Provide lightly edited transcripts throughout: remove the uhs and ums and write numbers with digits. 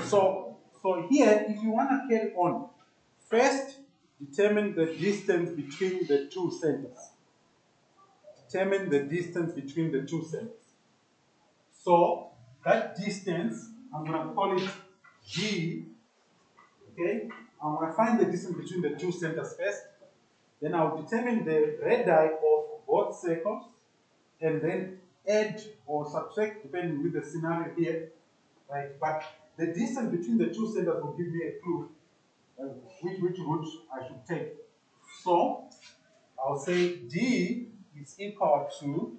So here, if you want to carry on, first determine the distance between the two centers. Determine the distance between the two centers. So that distance, I'm going to call it G. Okay, I'm going to find the distance between the two centers first. Then I'll determine the radii of both circles, and then add or subtract depending with the scenario here. Right, but the distance between the two centers will give me a clue which route I should take. So I'll say D is equal to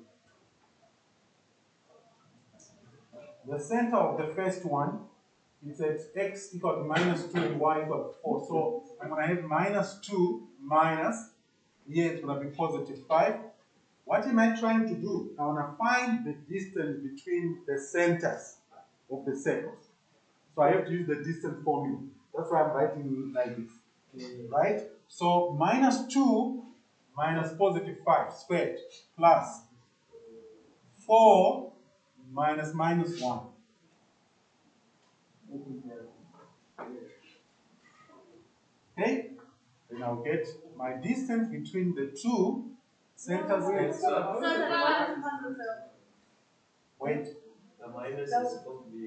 the center of the first one. It's at x equal to -2 and y equal to 4. So I'm going to have -2 minus, here it's going to be +5. What am I trying to do? I want to find the distance between the centers of the circles. So I have to use the distance formula. That's why I'm writing it like this. Right? So -2 minus +5 squared plus 4 minus -1. Okay? Then I'll get my distance between the two centers. Wait. The minus is supposed to be.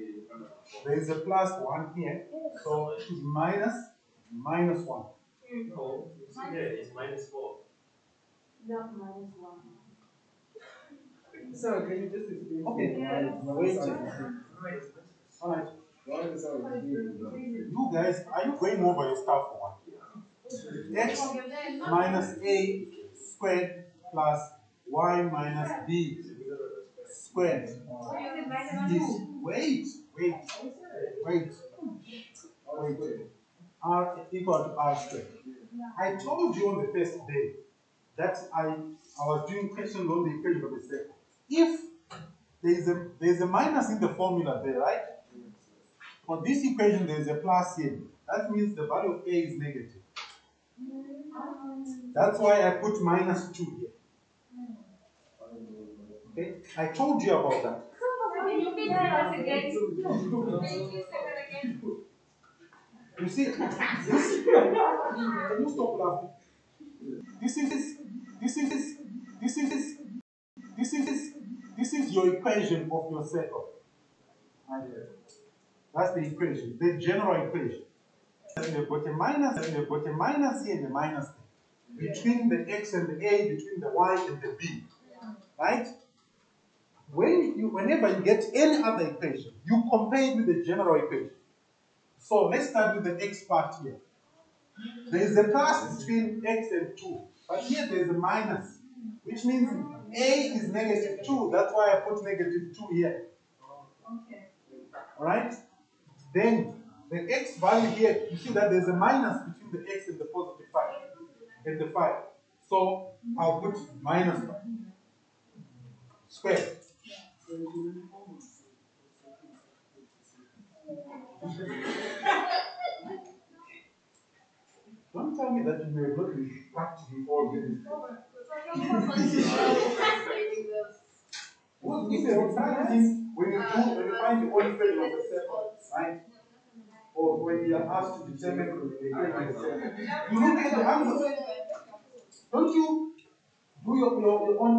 There is a +1 here, so it is -1. No, you see there, it's -4. Not -1. So can you just explain? Okay, wait. Alright. You guys, are you going over your stuff for what? X minus A squared plus Y minus B squared. Wait. R equal to R squared. I told you on the first day that I was doing questions on the equation of the circle. If there is a minus in the formula there, right? For this equation, there is a plus here. That means the value of A is negative. That's why I put -2 here. Okay? I told you about that. You see, can you stop laughing? This is your equation of your circle. That's the equation, the general equation. You've got a minus here and a minus there. Between the x and the a, between the y and the b. Right? Whenever you get any other equation, you compare it with the general equation. So let's start with the x part here. There is a plus between x and 2, but here there is a minus, which means a is -2. That's why I put -2 here. Okay. Alright? Then the x value here, you see that there's a minus between the x and the +5 and the 5. So I'll put -5 squared. Don't tell me that you may not be practicing all this. Well, if you're practicing when you find the only equation of the circle, right? Or when you are asked to determine the equation of the circle, you look at the answers. Don't you do your own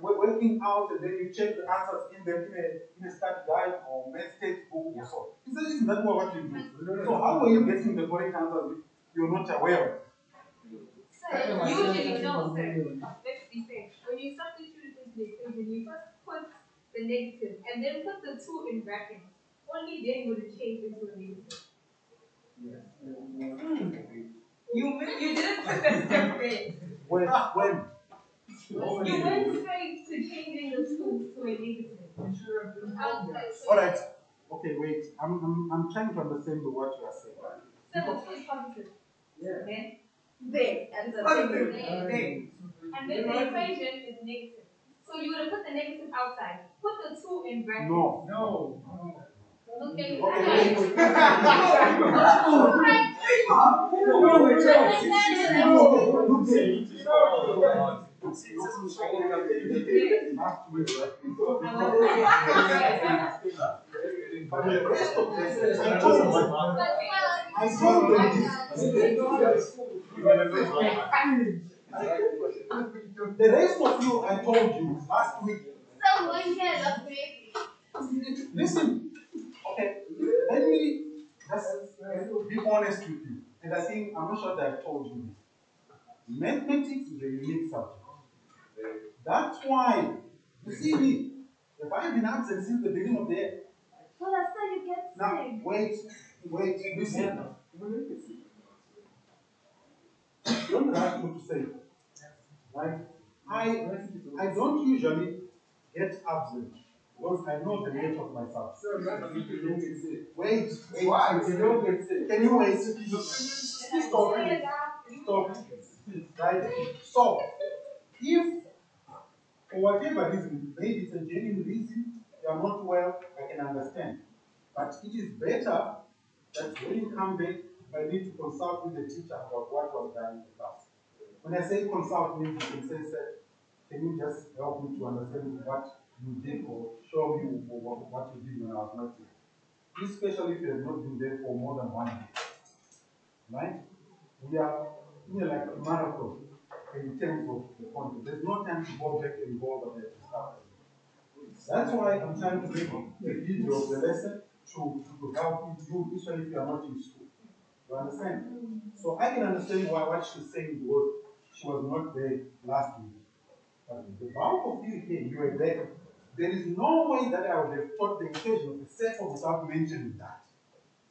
working out and then you check the answers in a study guide or math textbook or so? Isn't that what you do? So how are you getting the correct answers if you're not aware of it? Usually, no, sir. Let's be fair. When you substitute into the equation, you first put the negative and then put the 2 in brackets. Only then would it change into a negative. You didn't put that step in. When? You went straight to changing the 2 to a negative. Alright. Okay, wait. I'm trying to understand what you are saying. So the 2 is positive. Yeah. Then there and the Positive. there. And then the equation is negative. So you would have put the negative outside. Put the 2 in brackets. No. Okay. But the rest of this, I told them this. The rest of you, I told you last week. Listen, okay, let me just be honest with you. And I think, I'm not sure that I told you this. Mathematics is a unique subject. That's why, you see me, if I've been absent since the beginning of the year. So that's how you get sick. Now, wait, listen. Don't rush me to say it. Right? I don't usually get absent because I know the nature of myself. Wait. Why? You don't get sick. Can you wait? Stop. Right? So, if for whatever reason, maybe it's a genuine reason, you are not well, I can understand. But it is better that when you come back, I need to consult with the teacher about what was done in the class. When I say consult, means you can say, sir, can you just help me to understand what you did or show me what you did when I was not here? Especially if you have not been there for more than 1 year. Right? We are like a marathon in terms of the content. There's no time to go back and go over there to start. That's why I'm trying to make a video of the lesson to help you, especially if you are not in school. You understand? So I can understand why what she's saying was she was not there last week. But the bulk of you here, you were there. There is no way that I would have taught the equation of the circle without mentioning that.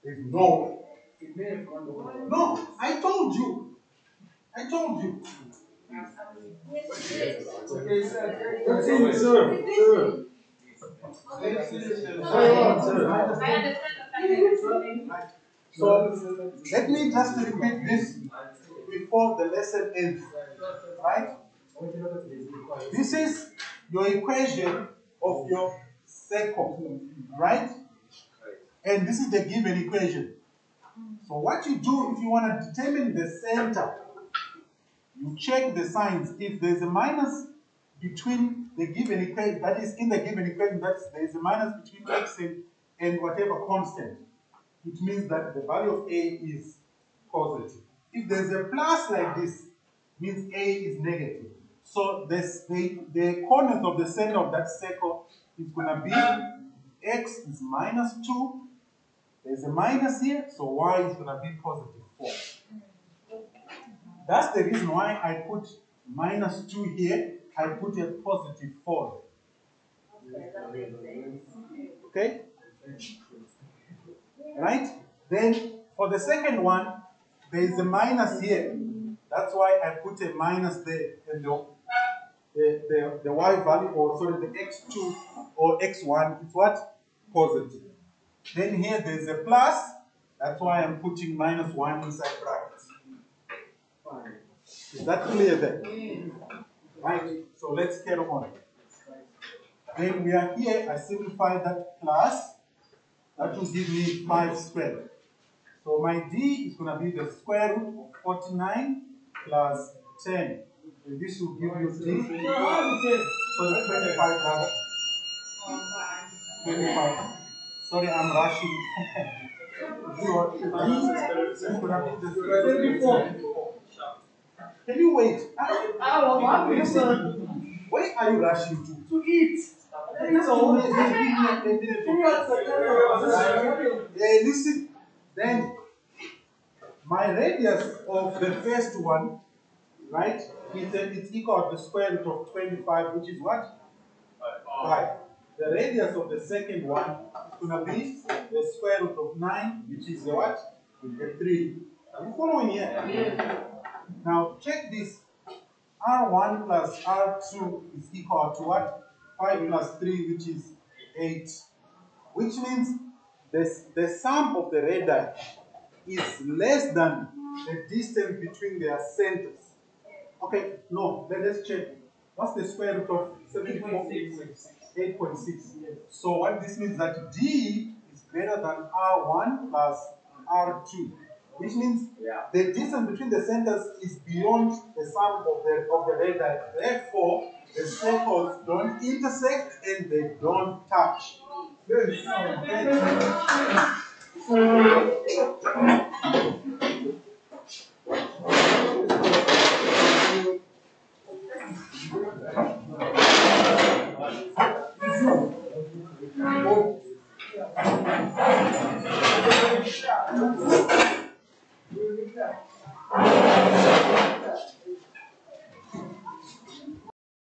There's no way. It may have gone over. No, I told you. Okay, sir. Continue, sir. So let me just repeat this before the lesson ends. Right? This is your equation of your circle. Right? And this is the given equation. So what you do if you want to determine the center, you check the signs. If there's a minus between the given equation, that is in the given equation, there's a minus between x and whatever constant, it means that the value of a is positive. If there's a plus like this, means a is negative. So the coordinate of the center of that circle is going to be x is minus 2. There's a minus here, so y is going to be positive 4. That's the reason why I put minus 2 here. I put a positive 4. Okay? Right? Then, for the second one, there is a minus here. That's why I put a minus there. And the y value, or sorry, the x2 or x1 is what? Positive. Then here there's a plus. That's why I'm putting minus 1 inside brackets. Is that clear then? Right, so let's carry on. Then we are here, I simplify that plus. That will give me 5 squared. So my d is going to be the square root of 49 plus 10. And this will give you d. So the 25 plus 25. Sorry, I'm rushing. So it's going to be the 24. Can you wait? Where are you rushing to? To eat. Listen, then my radius of the first one, right, it's equal to the square root of 25, which is what? 5. The radius of the second one is going to be the square root of 9, which is the what? The 3. Are you following here? Now check this. R1 plus R2 is equal to what? 5 plus 3, which is 8. Which means the sum of the radii is less than the distance between their centers. Okay, no, let's check. What's the square root of 74? 8.6. So what this means that D is greater than R1 plus R2. Which means the distance between the centers is beyond the sum of the radii. Therefore, the circles don't intersect and they don't touch. Good.